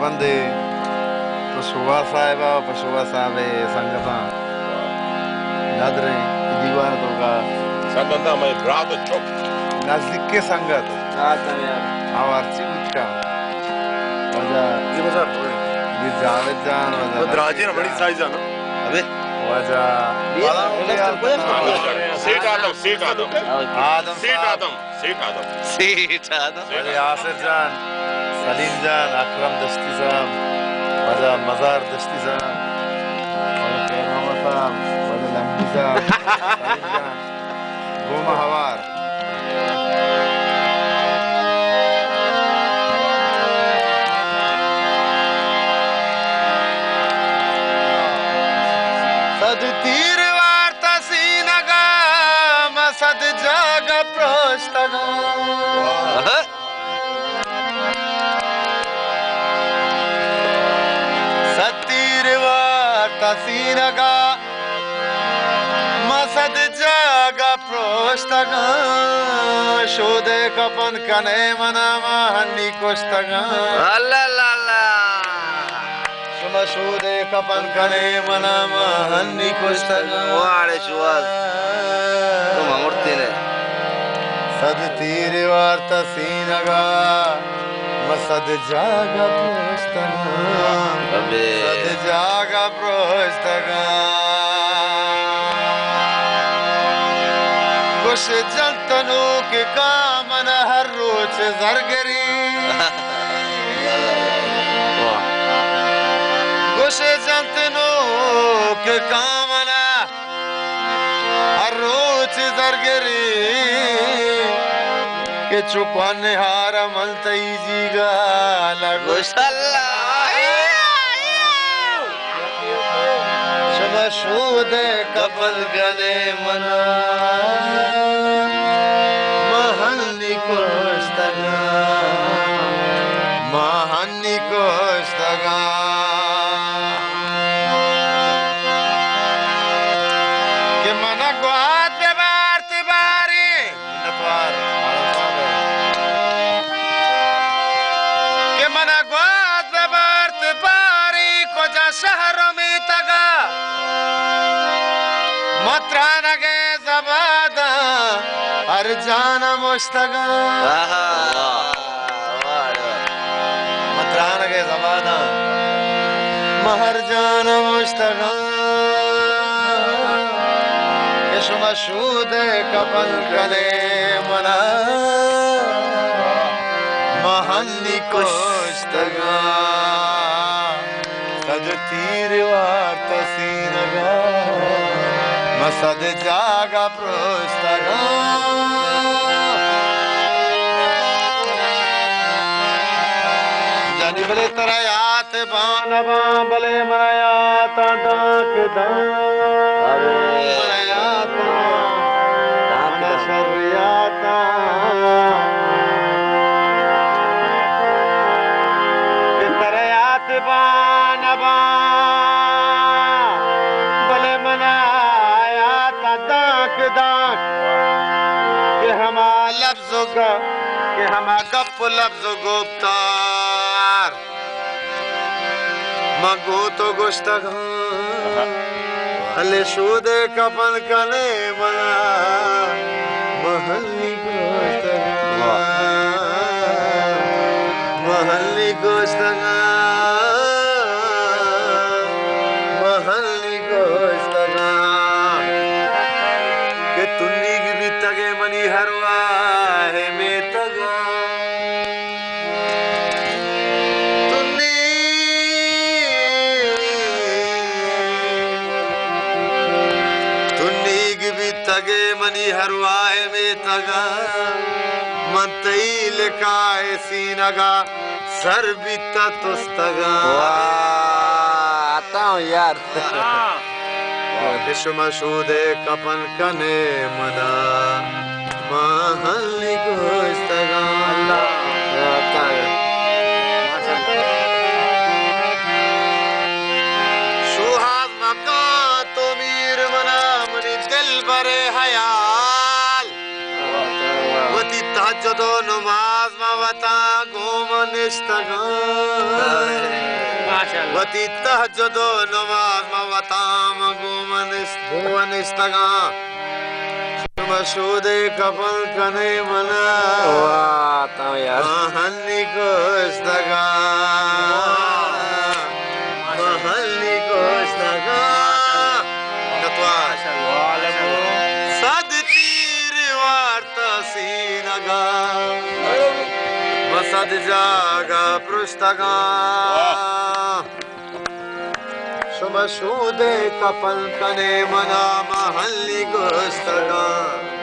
बंदे पशुआ साहिबा पशुआ साहबे संगता नदरे दीवार तो का संगता में रात चुप नजदीक के संगत आता है यार आवार चिबुत का वजह ये बाजार ये जावेद जान वजह दराजे ना बड़ी साइज है ना अबे वजह सेठ आदम सेठ आदम वजह यासिर जान सलीम जान अकरम दस्ती साहब वजह मजार दस्ती साहब वजह खैर मोहम्मद साहब वजह लंबी साहब सलीम जान गोमा हवार सद तीर वार्ता सीनगा मसद जाग प्रोस्तगा सतीर वार्ता सीनगा मसद जाग प्रोस्तगा शोदे कपन कने मनामा हन्नी कोस्तगा शोदे कपन कने मनामा हन्नी कोस्तगा वाड़े शुआस तुम अमरती ने सद तीर वार्ता सीनगा मसद जागा प्रोस्तगा अबे सद जागा प्रोस्तगा कुछ जंतनु के कामन हर रोज जरगरी कुछ जंतनु के कामन हर रोज जरगरी के चुपाने हारा मलतई जीगा लगो शूदे कपल गले मना महन्नी कोस्तगा महन्नी कोस्तगा के मना गुआत बेबार तिबारी नतवार के मना गुआत बेबार तिबारी को जा शहरों में तगा मत्रानगे जबादा हर जाना मुस्तगा मत्रानगे जबादा महर जाना मुस्तगा यशुमा शूदे कपल कले मना महन्नी कोस्तगा सद तीर वार्ता सीनगा मसद जागा प्रोस्तगा जानी बले तरयात बानवा बले मनायात डाक दान मनायात डाक शर्याता तरयात बानवा बले मना के हमा लफ्ज़ों का के हमा गप लफ्ज़ों गुप्तार मगो तो गुश्तगा अले शूदे कपन कने मना महल्ली गुश्तगा महल्ली गुश्तगा महल्ली गुश्तगा के तुन्नी की भी तगे मनी हरवा है में तगा तुन्नी तुन्नी की भी तगे मनी हरवा है में तगा मंतई लिखाए सीनगा सर बीता तुस्तगा आता हूँ यार शूदे कपन कने मना महल्ली कोस्तगा आता है सुहाग मका तो मीर मना मनी दिल भरे हयाल वती तहज्जुद नमाज मा वता घूम निष्ठगा वती तहज्जुदो नमाज मवताम गुमनिष्ठगा मशूदे कपल कने मना वाह ताऊ यार महल्ली को इस्तगा महल्ली को इस्तगा सद तीर वार्ता सीनगा मसद जागा पृष्ठगा शुभ शूदे कपल कने मना महल्ली को इस्तगा